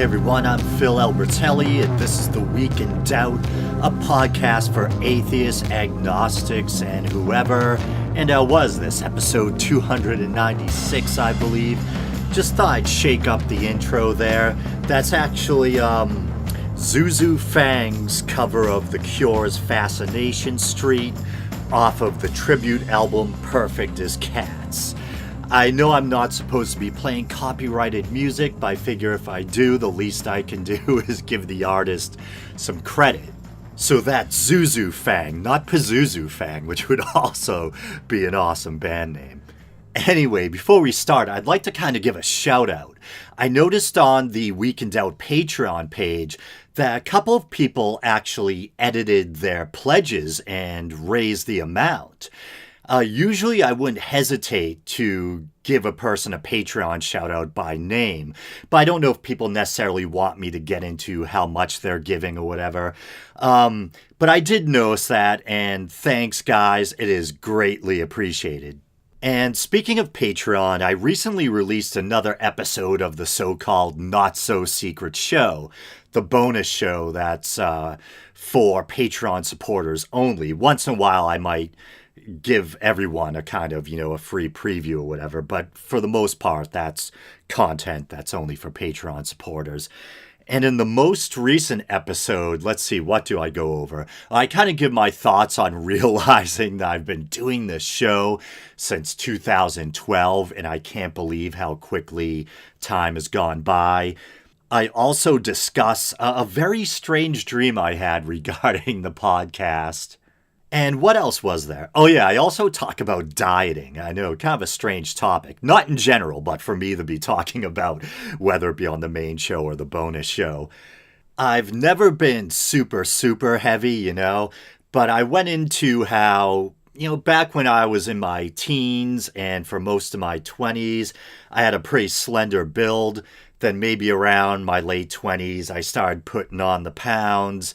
Hey everyone, I'm Phil Albertelli, and this is The Week in Doubt, a podcast for atheists, agnostics, and whoever. And was this episode 296, I believe. Just thought I'd shake up the intro there. That's actually Zuzu Fang's cover of The Cure's Fascination Street off of the tribute album Perfect as Cats. I know I'm not supposed to be playing copyrighted music, but I figure if I do, the least I can do is give the artist some credit. So that's Zuzu Fang, not Pazuzu Fang, which would also be an awesome band name. Anyway, before we start, I'd like to kind of give a shout out. I noticed on the Week in Doubt Patreon page that a couple of people actually edited their pledges and raised the amount. Usually I wouldn't hesitate to give a person a Patreon shout out by name, but I don't know if people necessarily want me to get into how much they're giving or whatever. But I did notice that, and thanks guys, it is greatly appreciated. And speaking of Patreon, I recently released another episode of the so-called not-so-secret show, the bonus show that's for Patreon supporters only. Once in a while I might give everyone a kind of, a free preview or whatever, but for the most part, that's content that's only for Patreon supporters. And in the most recent episode, let's see, what do I go over? I kind of give my thoughts on realizing that I've been doing this show since 2012, and I can't believe how quickly time has gone by. I also discuss a very strange dream I had regarding the podcast. And what else was there? Oh yeah, I also talk about dieting. I know, kind of a strange topic. Not in general, but for me to be talking about, whether it be on the main show or the bonus show. I've never been super heavy, but I went into how, back when I was in my teens and for most of my 20s, I had a pretty slender build. Then maybe around my late 20s, I started putting on the pounds.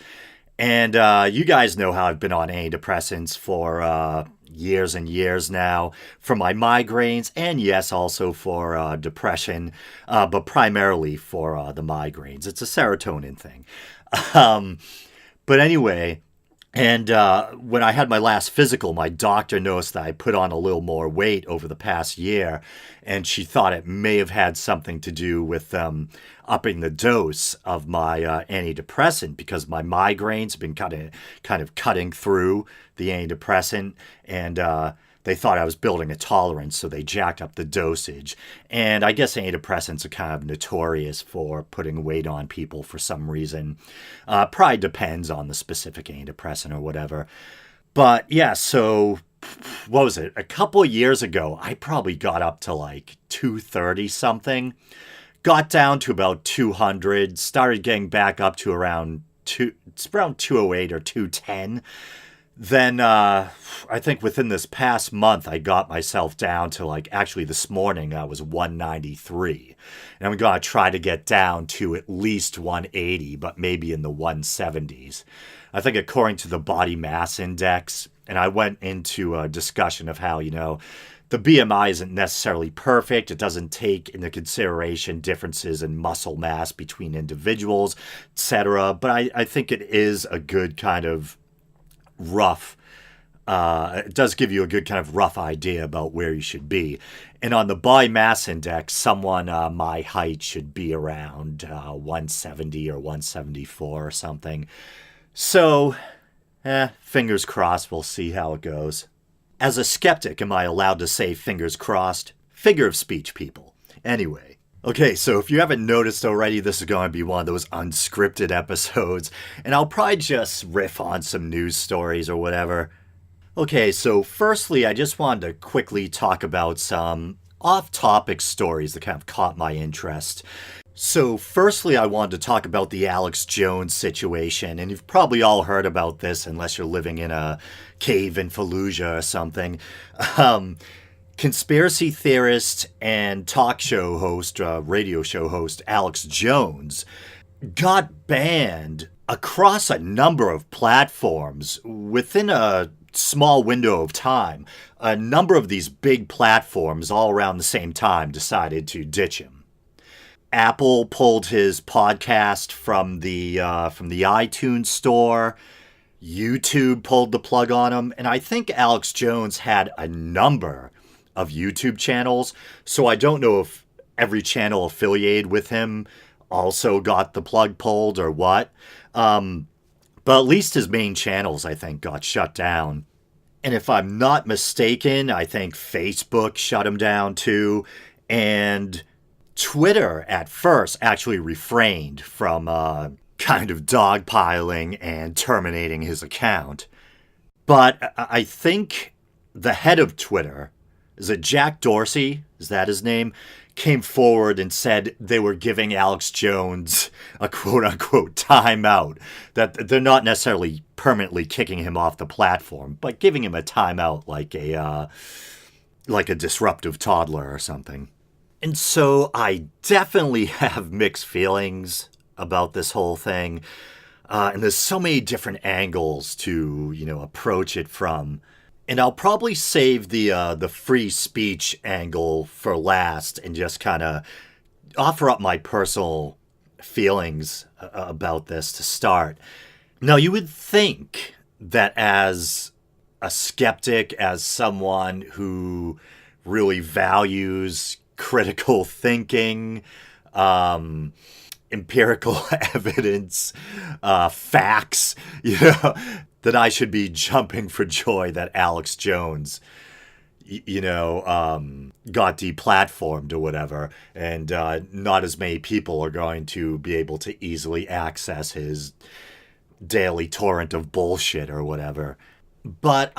And you guys know how I've been on antidepressants for years and years now for my migraines and, yes, also for depression, but primarily for the migraines. It's a serotonin thing. But anyway, and when I had my last physical, my doctor noticed that I put on a little more weight over the past year, and she thought it may have had something to do with upping the dose of my antidepressant, because my migraines have been kind of cutting through the antidepressant, and they thought I was building a tolerance, so they jacked up the dosage. And I guess antidepressants are kind of notorious for putting weight on people for some reason. Probably depends on the specific antidepressant or whatever. But yeah, so what was it? A couple of years ago, I probably got up to like 230 something. Got down to about 200, started getting back up to around 208 or 210. Then I think within this past month, I got myself down to actually this morning, I was 193. And I'm going to try to get down to at least 180, but maybe in the 170s. I think according to the body mass index, and I went into a discussion of how, the BMI isn't necessarily perfect. It doesn't take into consideration differences in muscle mass between individuals, etc. But I think it is a good kind of rough, it does give you a good kind of rough idea about where you should be. And on the body mass index, someone my height should be around 170 or 174 or something. So, fingers crossed, we'll see how it goes. As a skeptic, am I allowed to say fingers crossed? Figure of speech, people. Anyway. Okay, so if you haven't noticed already, this is going to be one of those unscripted episodes, and I'll probably just riff on some news stories or whatever. Okay, so firstly, I just wanted to quickly talk about some off-topic stories that kind of caught my interest. So firstly, I wanted to talk about the Alex Jones situation, and you've probably all heard about this unless you're living in a cave in Fallujah or something. Conspiracy theorist and talk show host, radio show host Alex Jones got banned across a number of platforms within a small window of time. A number of these big platforms all around the same time decided to ditch him. Apple pulled his podcast from the iTunes store. YouTube pulled the plug on him, and I think Alex Jones had a number of YouTube channels. So I don't know if every channel affiliated with him also got the plug pulled or what. But at least his main channels, I think, got shut down. And if I'm not mistaken, I think Facebook shut him down too. And Twitter at first actually refrained from kind of dogpiling and terminating his account. But I think the head of Twitter, is it Jack Dorsey? Is that his name? Came forward and said they were giving Alex Jones a quote unquote timeout. That they're not necessarily permanently kicking him off the platform, but giving him a timeout like a disruptive toddler or something. And so I definitely have mixed feelings about this whole thing. And there's so many different angles to, approach it from. And I'll probably save the free speech angle for last and just kind of offer up my personal feelings about this to start. Now, you would think that as a skeptic, as someone who really values critical thinking, empirical evidence, facts, that I should be jumping for joy that Alex Jones, got deplatformed or whatever, and not as many people are going to be able to easily access his daily torrent of bullshit or whatever. But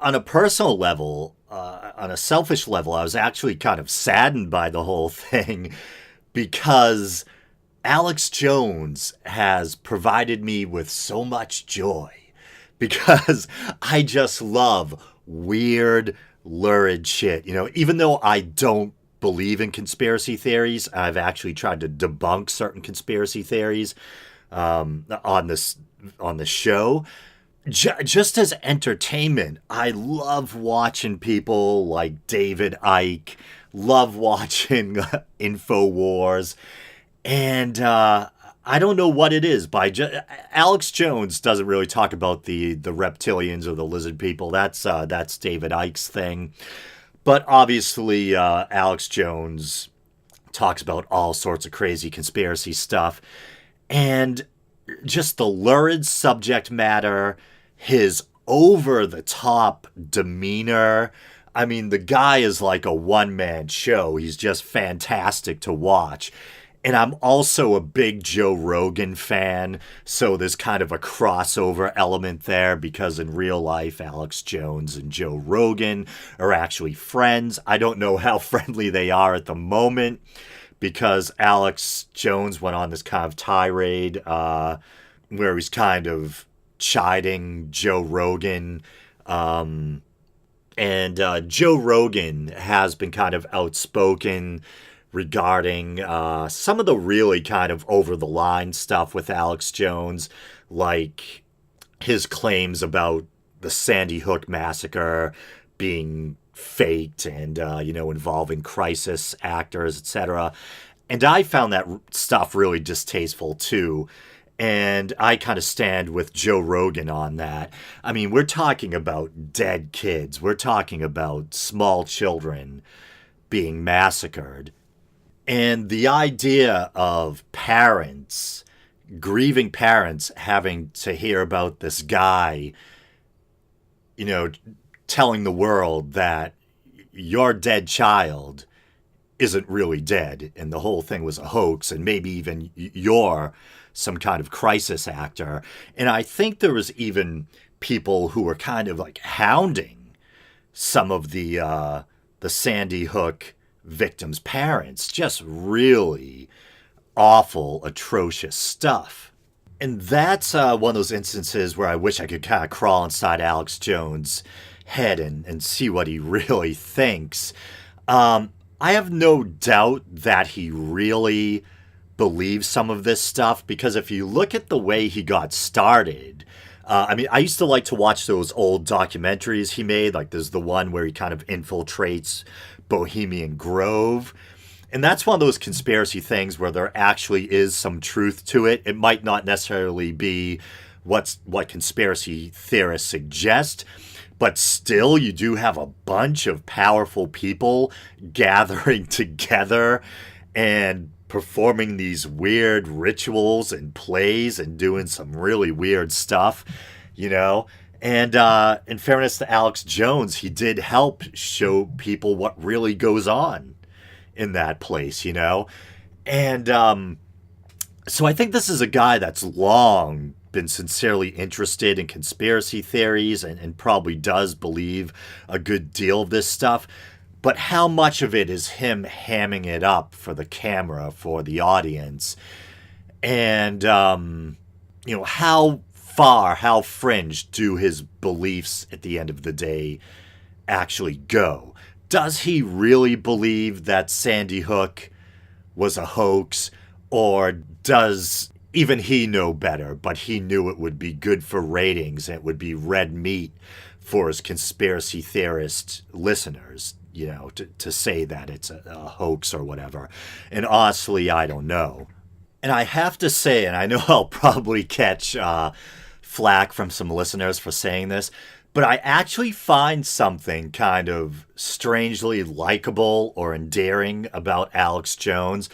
on a personal level, on a selfish level, I was actually kind of saddened by the whole thing because Alex Jones has provided me with so much joy because I just love weird, lurid shit. Even though I don't believe in conspiracy theories, I've actually tried to debunk certain conspiracy theories on the show. Just as entertainment, I love watching people like David Icke, love watching InfoWars, and I don't know what it is. Alex Jones doesn't really talk about the reptilians or the lizard people. That's David Icke's thing. But obviously, Alex Jones talks about all sorts of crazy conspiracy stuff. And just the lurid subject matter, his over-the-top demeanor. I mean, the guy is like a one-man show. He's just fantastic to watch. And I'm also a big Joe Rogan fan, so there's kind of a crossover element there because in real life, Alex Jones and Joe Rogan are actually friends. I don't know how friendly they are at the moment because Alex Jones went on this kind of tirade where he's kind of chiding Joe Rogan. And Joe Rogan has been kind of outspoken regarding some of the really kind of over-the-line stuff with Alex Jones, like his claims about the Sandy Hook massacre being faked and, involving crisis actors, etc. And I found that stuff really distasteful, too. And I kind of stand with Joe Rogan on that. I mean, we're talking about dead kids. We're talking about small children being massacred. And the idea of parents, grieving parents, having to hear about this guy, telling the world that your dead child isn't really dead and the whole thing was a hoax and maybe even you're some kind of crisis actor. And I think there was even people who were kind of like hounding some of the Sandy Hook victims' parents. Just really awful, atrocious stuff. And that's one of those instances where I wish I could kind of crawl inside Alex Jones' head and see what he really thinks. I have no doubt that he really believes some of this stuff, because if you look at the way he got started, I used to like to watch those old documentaries he made. Like there's the one where he kind of infiltrates Bohemian Grove. And that's one of those conspiracy things where there actually is some truth to it. It might not necessarily be what conspiracy theorists suggest, but still you do have a bunch of powerful people gathering together and performing these weird rituals and plays and doing some really weird stuff, you know? And in fairness to Alex Jones, he did help show people what really goes on in that place, you know? And so I think this is a guy that's long been sincerely interested in conspiracy theories and probably does believe a good deal of this stuff. But how much of it is him hamming it up for the camera, for the audience? And, how far, how fringe do his beliefs at the end of the day actually go? Does he really believe that Sandy Hook was a hoax, or does even he know better, but he knew it would be good for ratings and it would be red meat for his conspiracy theorist listeners, to say that it's a hoax or whatever? And honestly, I don't know. And I have to say, and I know I'll probably catch flack from some listeners for saying this, but I actually find something kind of strangely likable or endearing about Alex Jones.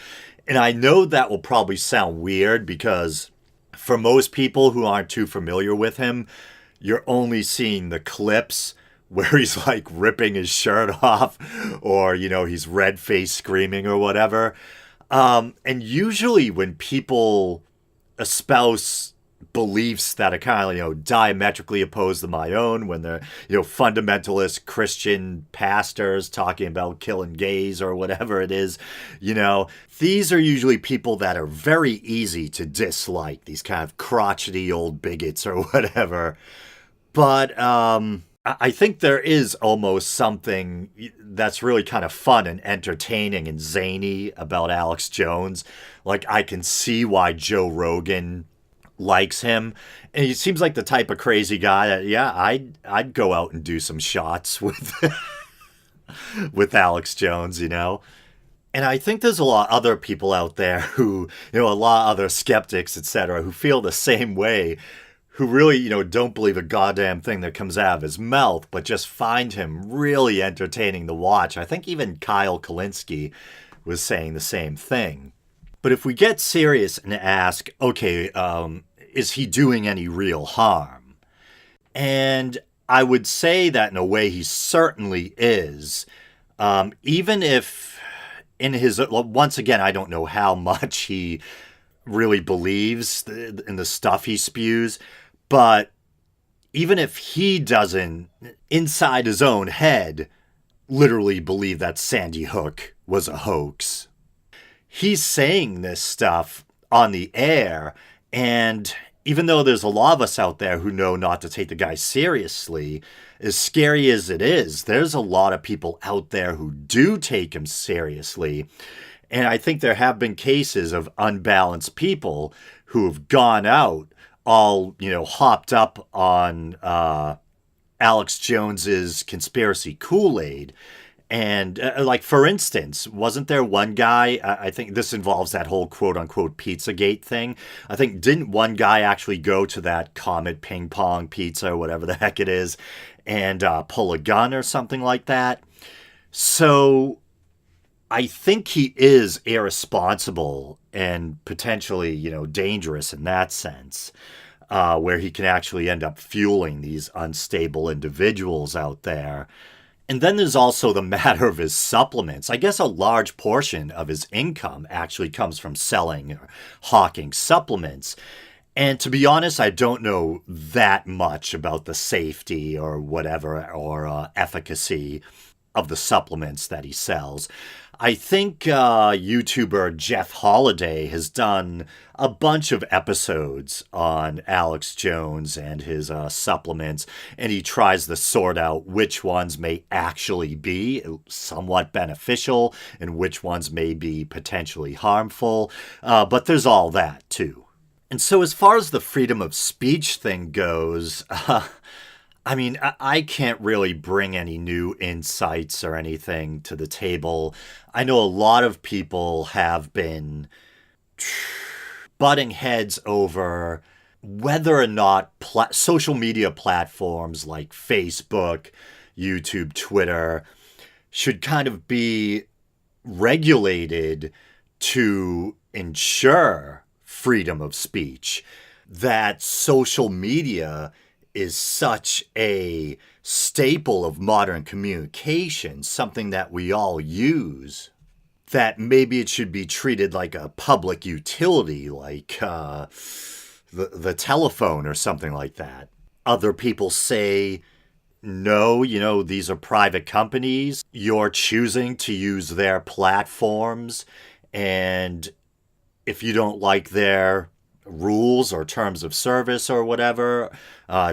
And I know that will probably sound weird because for most people who aren't too familiar with him, you're only seeing the clips where he's like ripping his shirt off or, he's red-faced screaming or whatever. And usually when people espouse beliefs that are kind of, diametrically opposed to my own, when they're, fundamentalist Christian pastors talking about killing gays or whatever it is, these are usually people that are very easy to dislike, these kind of crotchety old bigots or whatever. But I think there is almost something that's really kind of fun and entertaining and zany about Alex Jones. Like, I can see why Joe Rogan likes him, and he seems like the type of crazy guy that I'd go out and do some shots with with Alex Jones, And I think there's a lot of other people out there who, a lot of other skeptics, etc., who feel the same way, who really, don't believe a goddamn thing that comes out of his mouth, but just find him really entertaining to watch. I think even Kyle Kalinske was saying the same thing. But if we get serious and ask, okay, is he doing any real harm? And I would say that in a way he certainly is. Even if in his, once again, I don't know how much he really believes in the stuff he spews, but even if he doesn't, inside his own head, literally believe that Sandy Hook was a hoax, he's saying this stuff on the air, and even though there's a lot of us out there who know not to take the guy seriously, as scary as it is, there's a lot of people out there who do take him seriously. And I think there have been cases of unbalanced people who have gone out all, hopped up on Alex Jones's conspiracy Kool-Aid. And for instance, wasn't there one guy, I think this involves that whole quote unquote Pizzagate thing. I think didn't one guy actually go to that Comet Ping Pong Pizza or whatever the heck it is and pull a gun or something like that? So I think he is irresponsible and potentially, dangerous in that sense, where he can actually end up fueling these unstable individuals out there. And then there's also the matter of his supplements. I guess a large portion of his income actually comes from selling or hawking supplements. And to be honest, I don't know that much about the safety or whatever or efficacy of the supplements that he sells. I think YouTuber Jeff Holiday has done a bunch of episodes on Alex Jones and his supplements, and he tries to sort out which ones may actually be somewhat beneficial and which ones may be potentially harmful. But there's all that, too. And so as far as the freedom of speech thing goes, I mean, I can't really bring any new insights or anything to the table. I know a lot of people have been butting heads over whether or not social media platforms like Facebook, YouTube, Twitter should kind of be regulated to ensure freedom of speech. That social media is such a staple of modern communication, something that we all use, that maybe it should be treated like a public utility, like the telephone or something like that. Other people say, no, these are private companies. You're choosing to use their platforms. And if you don't like their rules or terms of service or whatever,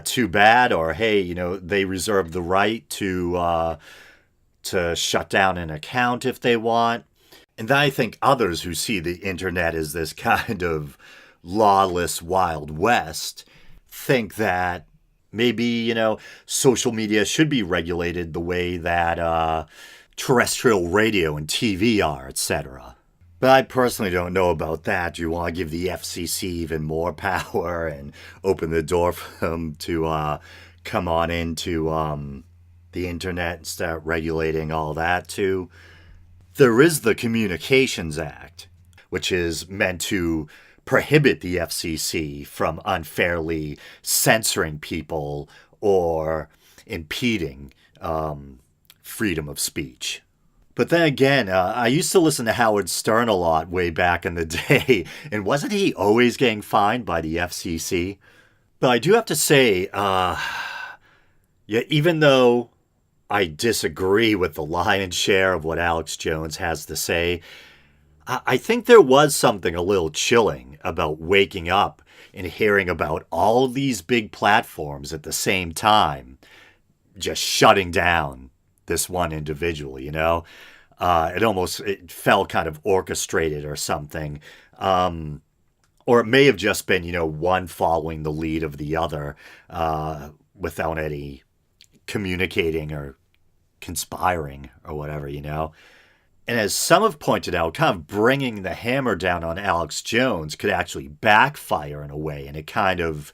too bad. Or, hey, they reserve the right to shut down an account if they want. And then I think others who see the internet as this kind of lawless Wild West think that maybe, social media should be regulated the way that terrestrial radio and TV are, etc. But I personally don't know about that. Do you want to give the FCC even more power and open the door for them to come on into the internet and start regulating all that too? There is the Communications Act, which is meant to prohibit the FCC from unfairly censoring people or impeding freedom of speech. But then again, I used to listen to Howard Stern a lot way back in the day, and wasn't he always getting fined by the FCC? But I do have to say, even though I disagree with the lion's share of what Alex Jones has to say, I think there was something a little chilling about waking up and hearing about all these big platforms at the same time just shutting down this one individual, it felt kind of orchestrated or something. Or it may have just been, one following the lead of the other without any communicating or conspiring or whatever, And as some have pointed out, kind of bringing the hammer down on Alex Jones could actually backfire in a way, and it kind of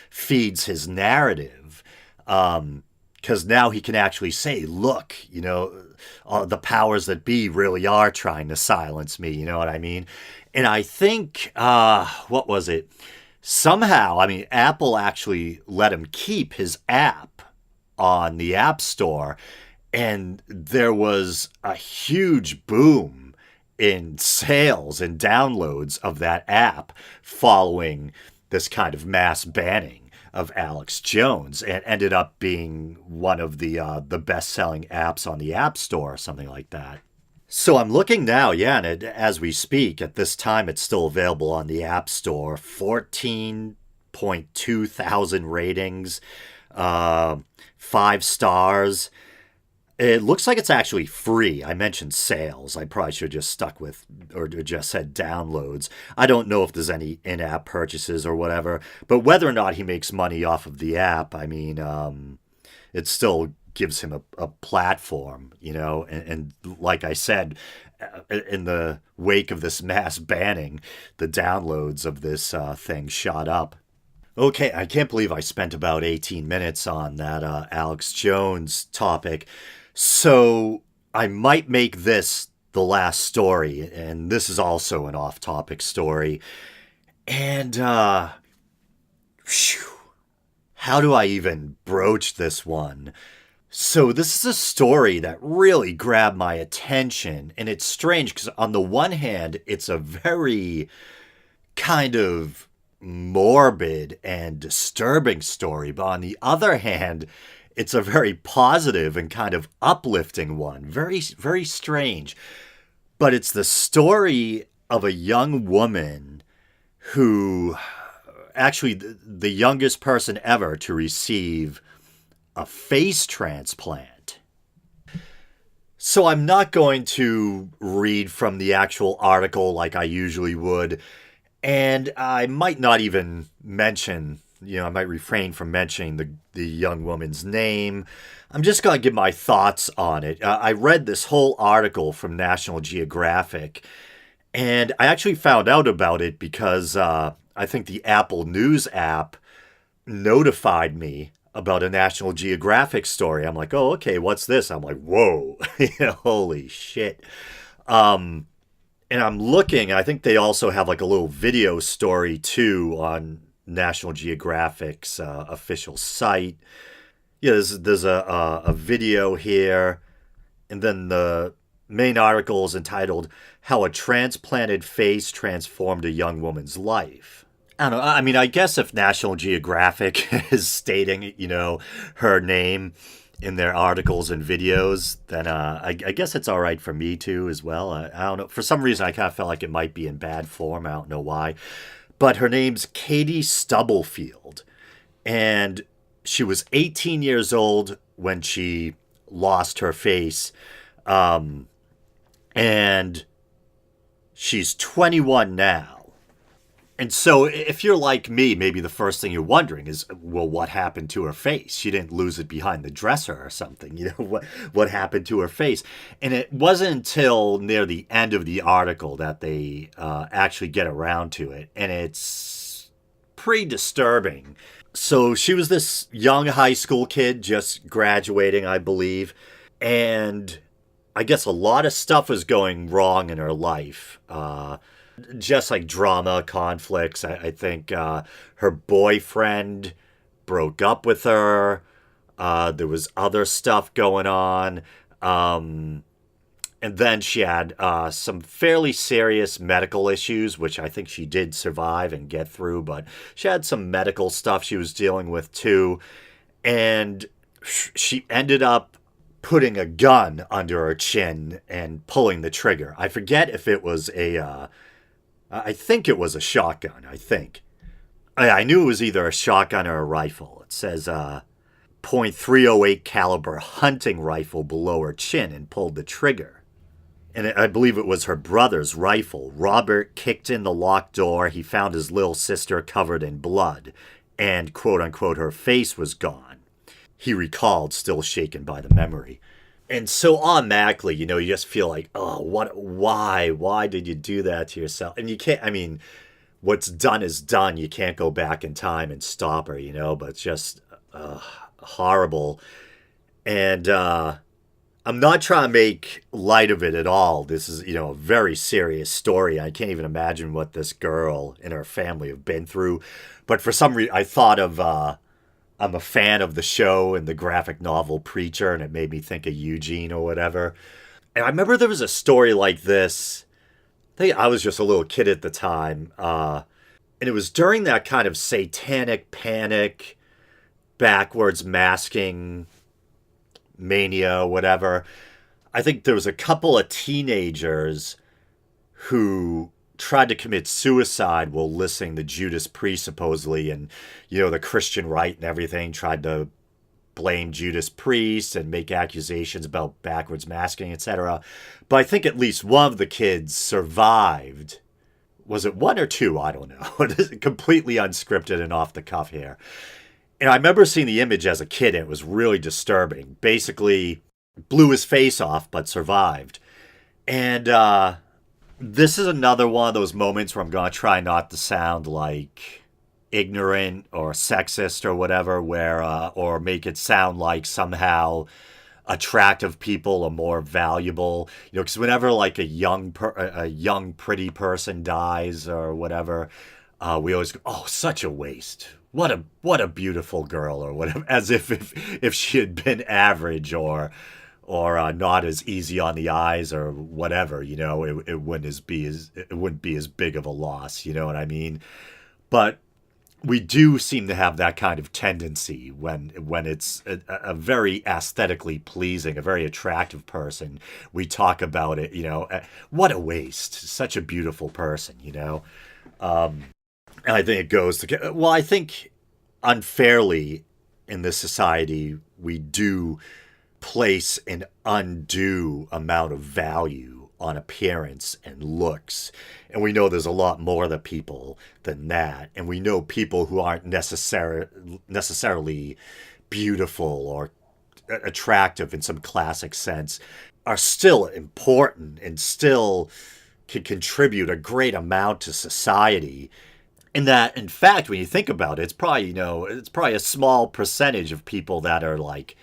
feeds his narrative. Because now he can actually say, look, the powers that be really are trying to silence me, you know what I mean? And I think, what was it? Somehow, Apple actually let him keep his app on the App Store. And there was a huge boom in sales and downloads of that app following this kind of mass banning of Alex Jones, and ended up being one of the best-selling apps on the App Store or something like that. So I'm looking now, and as we speak, at this time it's still available on the App Store. 14.2 thousand ratings, 5 stars. It looks like it's actually free. I mentioned sales. I probably should have just stuck with, or just said downloads. I don't know if there's any in-app purchases or whatever, but whether or not he makes money off of the app, it still gives him a platform, and like I said, in the wake of this mass banning, the downloads of this thing shot up. Okay, I can't believe I spent about 18 minutes on that Alex Jones topic. So I might make this the last story, and this is also an off-topic story. And, how do I even broach this one? So this is a story that really grabbed my attention, and it's strange because on the one hand, it's a very kind of morbid and disturbing story, but on the other hand, it's a very positive and kind of uplifting one. Very, very strange. But it's the story of a young woman who, actually the youngest person ever to receive a face transplant. So I'm not going to read from the actual article like I usually would, and I might not even mention I might refrain from mentioning the young woman's name. I'm just going to give my thoughts on it. I read this whole article from National Geographic, and I actually found out about it because I think the Apple News app notified me about a National Geographic story. I'm like, oh, okay, what's this? I'm like, whoa, holy shit. Um, and I'm looking, I think they also have like a little video story too on National Geographic's official site. Yeah, there's a video here, and then the main article is entitled "How a Transplanted Face Transformed a Young Woman's Life." I don't know. I mean, I guess if National Geographic is stating, her name in their articles and videos, then I guess it's all right for me too as well. I don't know. For some reason, I kind of felt like it might be in bad form. I don't know why. But her name's Katie Stubblefield, and she was 18 years old when she lost her face, and she's 21 now. And so, if you're like me, maybe the first thing you're wondering is, well, what happened to her face? She didn't lose it behind the dresser or something. What happened to her face? And it wasn't until near the end of the article that they actually get around to it, and it's pretty disturbing. So she was this young high school kid, just graduating, I believe, and I guess a lot of stuff was going wrong in her life. Just like drama, conflicts. I think her boyfriend broke up with her. There was other stuff going on. And then she had some fairly serious medical issues, which I think she did survive and get through, but she had some medical stuff she was dealing with too. And she ended up putting a gun under her chin and pulling the trigger. I forget if it was I think it was a shotgun, I think. I knew it was either a shotgun or a rifle. It says .308 caliber hunting rifle below her chin and pulled the trigger. And I believe it was her brother's rifle. Robert kicked in the locked door. He found his little sister covered in blood, and quote unquote, her face was gone. He recalled, still shaken by the memory. And so automatically, you just feel like, oh, why did you do that to yourself? And you can't, I mean, what's done is done. You can't go back in time and stop her, but it's just horrible. And I'm not trying to make light of it at all. This is, a very serious story. I can't even imagine what this girl and her family have been through. But for some reason, I thought of, I'm a fan of the show and the graphic novel Preacher, and it made me think of Eugene or whatever. And I remember there was a story like this. I think I was just a little kid at the time. And it was during that kind of satanic panic, backwards masking mania, whatever. I think there was a couple of teenagers who tried to commit suicide while listening to Judas Priest, supposedly, and the Christian right and everything tried to blame Judas Priest and make accusations about backwards masking, etc. But I think at least one of the kids survived. Was it one or two? I don't know. Completely unscripted and off the cuff here. And I remember seeing the image as a kid, and it was really disturbing. Basically, blew his face off, but survived. And this is another one of those moments where I'm going to try not to sound like ignorant or sexist or whatever, or make it sound like somehow attractive people are more valuable. Because whenever like a young pretty person dies or whatever, we always go, oh, such a waste. What a beautiful girl, or whatever, as if she had been average or not as easy on the eyes or whatever, it wouldn't be as big of a loss, you know what I mean? But we do seem to have that kind of tendency when it's a very aesthetically pleasing, a very attractive person. We talk about it, what a waste, such a beautiful person, And I think it goes to, well, I think unfairly in this society, we do place an undue amount of value on appearance and looks. And we know there's a lot more to people than that. And we know people who aren't necessarily beautiful or attractive in some classic sense are still important and still can contribute a great amount to society. And that, in fact, when you think about it, it's probably a small percentage of people that are like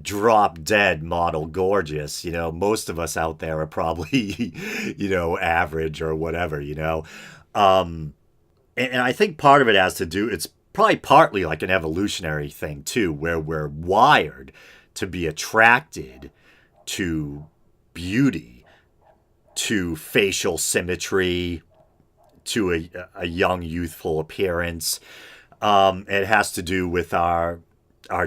drop dead model gorgeous. Most of us out there are probably, average or whatever, and I think part of it has to do, it's probably partly like an evolutionary thing too, where we're wired to be attracted to beauty, to facial symmetry, to a young, youthful appearance. It has to do with our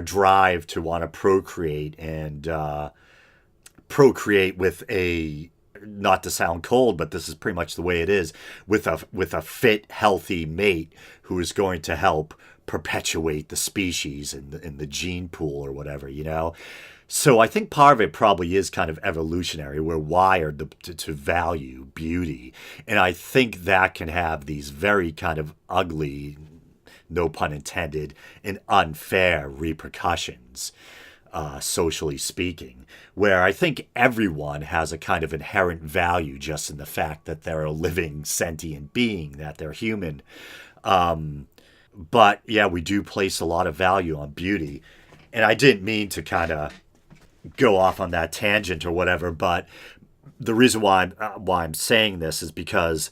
drive to want to procreate and procreate with a, not to sound cold, but this is pretty much the way it is, with a fit, healthy mate who is going to help perpetuate the species in the gene pool or whatever, So I think part of it probably is kind of evolutionary. We're wired to value beauty. And I think that can have these very kind of ugly, no pun intended, and unfair repercussions, socially speaking, where I think everyone has a kind of inherent value just in the fact that they're a living, sentient being, that they're human. But yeah, we do place a lot of value on beauty. And I didn't mean to kind of go off on that tangent or whatever, but the reason why I'm saying this is because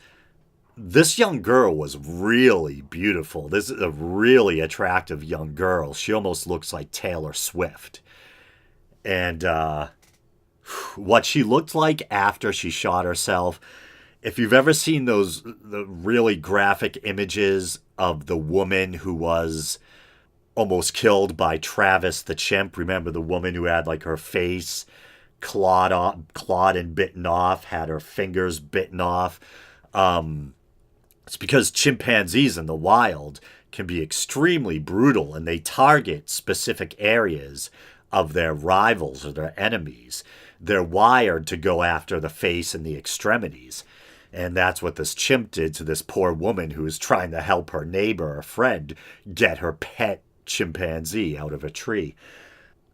this young girl was really beautiful. This is a really attractive young girl. She almost looks like Taylor Swift. And what she looked like after she shot herself, if you've ever seen the really graphic images of the woman who was almost killed by Travis the chimp, remember the woman who had like her face clawed and bitten off, had her fingers bitten off. It's because chimpanzees in the wild can be extremely brutal, and they target specific areas of their rivals or their enemies. They're wired to go after the face and the extremities. And that's what this chimp did to this poor woman who was trying to help her neighbor or friend get her pet chimpanzee out of a tree.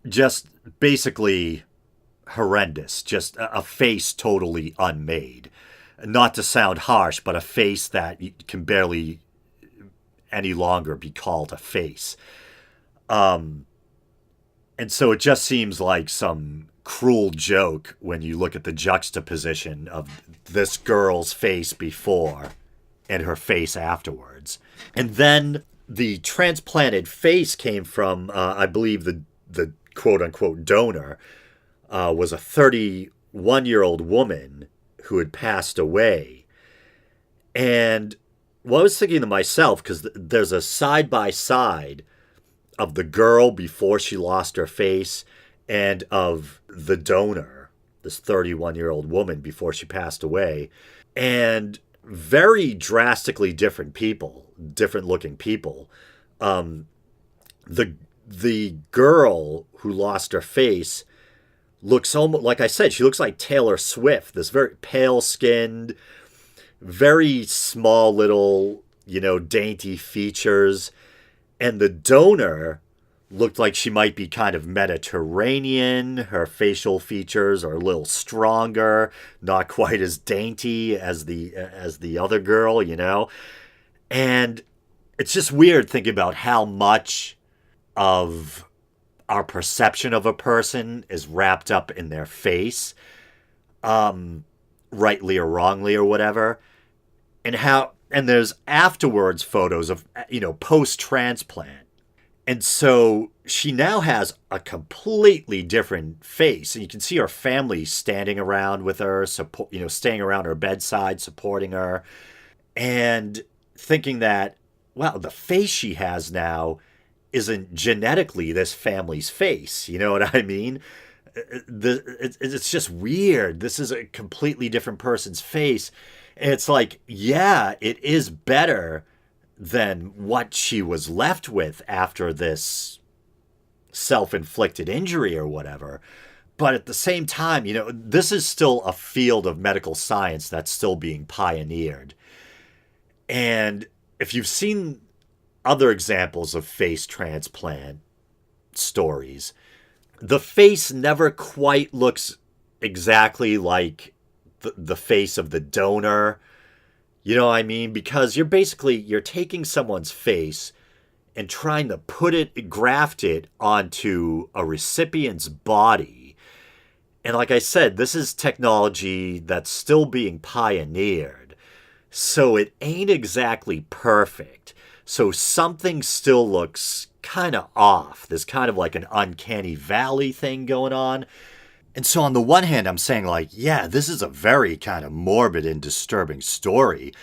Just basically horrendous. Just a face totally unmade. Not to sound harsh, but a face that can barely any longer be called a face. And so it just seems like some cruel joke when you look at the juxtaposition of this girl's face before and her face afterwards. And then the transplanted face came from, I believe the quote-unquote donor was a 31-year-old woman who had passed away. And well, I was thinking to myself, because there's a side-by-side of the girl before she lost her face and of the donor, this 31-year-old woman before she passed away. And very drastically different people, different looking people. The girl who lost her face looks almost, like I said, she looks like Taylor Swift, this very pale-skinned, very small little, dainty features. And the donor looked like she might be kind of Mediterranean. Her facial features are a little stronger, not quite as dainty as the other girl, And it's just weird thinking about how much of our perception of a person is wrapped up in their face, rightly or wrongly or whatever, and there's afterwards photos of, post-transplant. And so she now has a completely different face, and you can see her family standing around with her, staying around her bedside, supporting her, and thinking that, wow, the face she has now isn't genetically this family's face. You know what I mean? It's just weird. This is a completely different person's face. And it's like, yeah, it is better than what she was left with after this self-inflicted injury or whatever. But at the same time, this is still a field of medical science that's still being pioneered. And if you've seen other examples of face transplant stories, the face never quite looks exactly like the face of the donor. You know what I mean? Because you're taking someone's face and trying to graft it onto a recipient's body. And like I said, this is technology that's still being pioneered. So it ain't exactly perfect. So something still looks kind of off. There's kind of like an uncanny valley thing going on. And so on the one hand, I'm saying like, yeah, this is a very kind of morbid and disturbing story.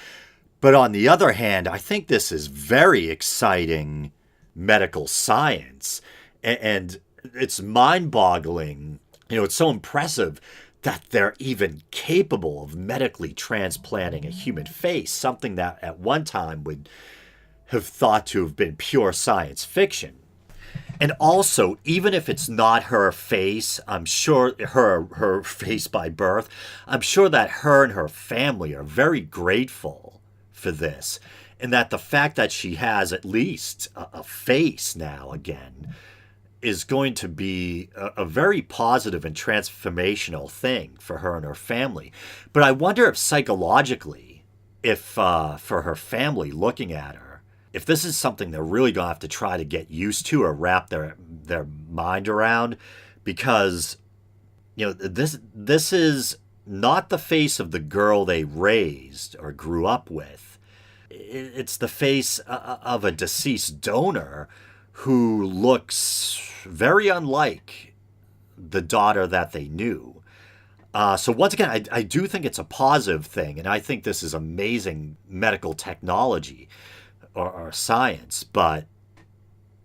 But on the other hand, I think this is very exciting medical science. And it's mind-boggling. It's so impressive that they're even capable of medically transplanting a human face, something that at one time would have thought to have been pure science fiction. And also, even if it's not her face, I'm sure her face by birth, I'm sure that her and her family are very grateful for this. And that the fact that she has at least a face now again is going to be a very positive and transformational thing for her and her family. But I wonder if psychologically, if for her family looking at her, if this is something they're really going to have to try to get used to or wrap their mind around, because this is not the face of the girl they raised or grew up with. It's the face of a deceased donor who looks very unlike the daughter that they knew. So once again, I do think it's a positive thing, and I think this is amazing medical technology or science, but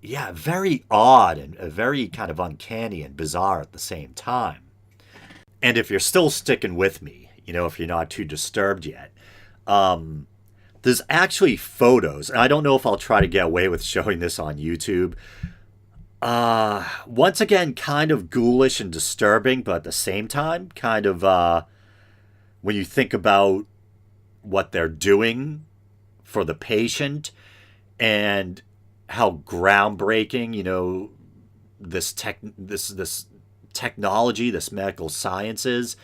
yeah, very odd and very kind of uncanny and bizarre at the same time. And if you're still sticking with me, if you're not too disturbed yet, there's actually photos, and I don't know if I'll try to get away with showing this on YouTube. Once again, kind of ghoulish and disturbing, but at the same time, kind of, when you think about what they're doing for the patient and how groundbreaking, this technology, this medical science is,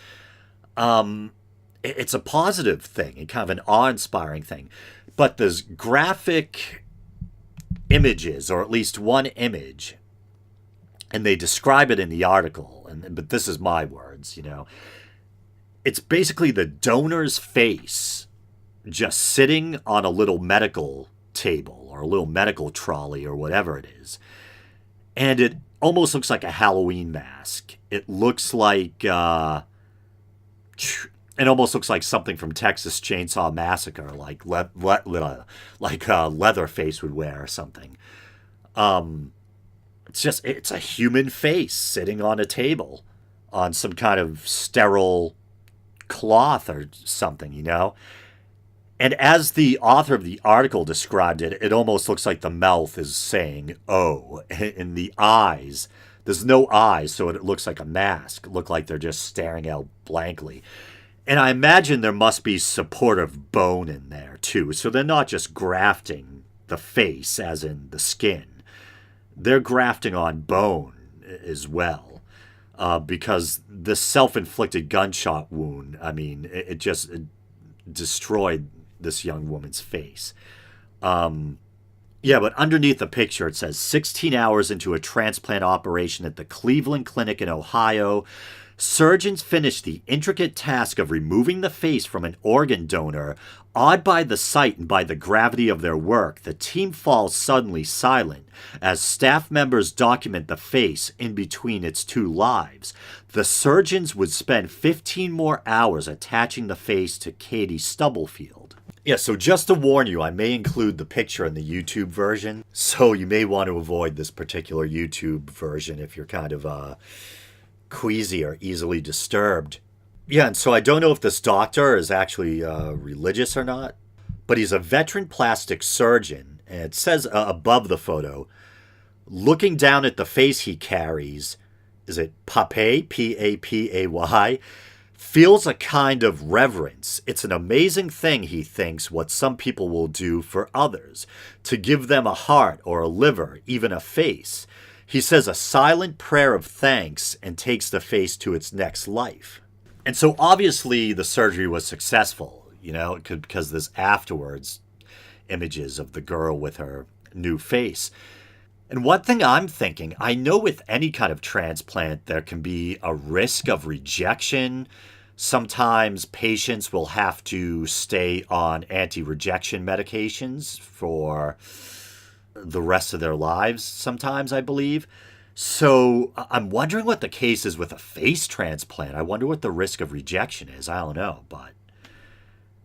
it's a positive thing and kind of an awe-inspiring thing. But there's graphic images, or at least one image, and they describe it in the article, but this is my words, It's basically the donor's face just sitting on a little medical table or a little medical trolley or whatever it is. And it almost looks like a Halloween mask. It looks like, it almost looks like something from Texas Chainsaw Massacre, like Leatherface would wear or something. It's a human face sitting on a table on some kind of sterile cloth or something, And as the author of the article described it, it almost looks like the mouth is saying, oh, and the eyes, there's no eyes, so it looks like a mask. Look like they're just staring out blankly. And I imagine there must be supportive bone in there, too. So they're not just grafting the face, as in the skin. They're grafting on bone as well. Because the self-inflicted gunshot wound, it just destroyed this young woman's face. But underneath the picture it says 16 hours into a transplant operation at the Cleveland Clinic in Ohio, surgeons finished the intricate task of removing the face from an organ donor. Awed by the sight and by the gravity of their work, the team falls suddenly silent as staff members document the face in between its two lives. The surgeons would spend 15 more hours attaching the face to Katie Stubblefield. Yeah, so just to warn you, I may include the picture in the YouTube version, so you may want to avoid this particular YouTube version if you're kind of queasy or easily disturbed. Yeah, and so I don't know if this doctor is actually religious or not, but he's a veteran plastic surgeon, and it says above the photo, looking down at the face he carries, is it Papay, Papay, feels a kind of reverence. It's an amazing thing, he thinks, what some people will do for others, to give them a heart or a liver, even a face. He says a silent prayer of thanks and takes the face to its next life. And so obviously the surgery was successful, because there's afterwards images of the girl with her new face. And one thing I'm thinking, I know with any kind of transplant, there can be a risk of rejection. Sometimes patients will have to stay on anti-rejection medications for the rest of their lives, sometimes, I believe. So I'm wondering what the case is with a face transplant. I wonder what the risk of rejection is. I don't know, but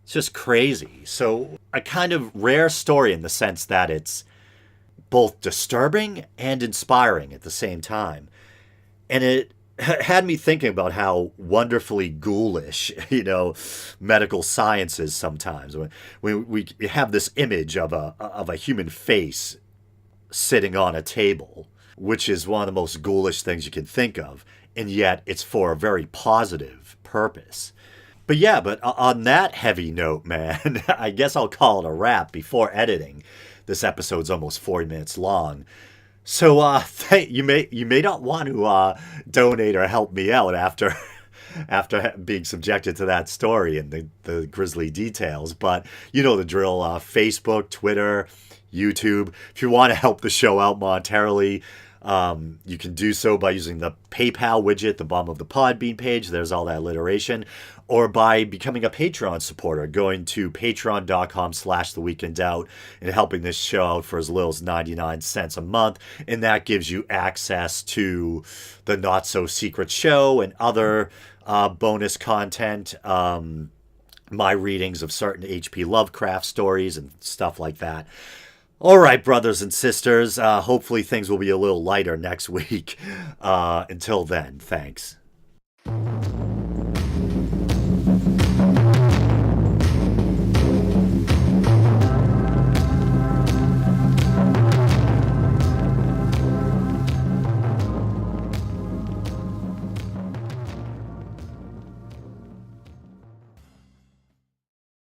it's just crazy. So a kind of rare story in the sense that it's both disturbing and inspiring at the same time. And it had me thinking about how wonderfully ghoulish, medical science is sometimes. When we have this image of a human face sitting on a table, which is one of the most ghoulish things you can think of, and yet it's for a very positive purpose. But on that heavy note, man, I guess I'll call it a wrap before editing. This episode's almost 40 minutes long. So you may not want to donate or help me out after being subjected to that story and the grisly details. But you know the drill, Facebook, Twitter, YouTube. If you want to help the show out monetarily, you can do so by using the PayPal widget at the bottom of the Podbean page. There's all that alliteration. Or by becoming a Patreon supporter, going to patreon.com/theweekendoubt and helping this show out for as little as 99 cents a month. And that gives you access to the Not So Secret show and other bonus content, my readings of certain H.P. Lovecraft stories and stuff like that. All right, brothers and sisters, hopefully things will be a little lighter next week. Until then, thanks.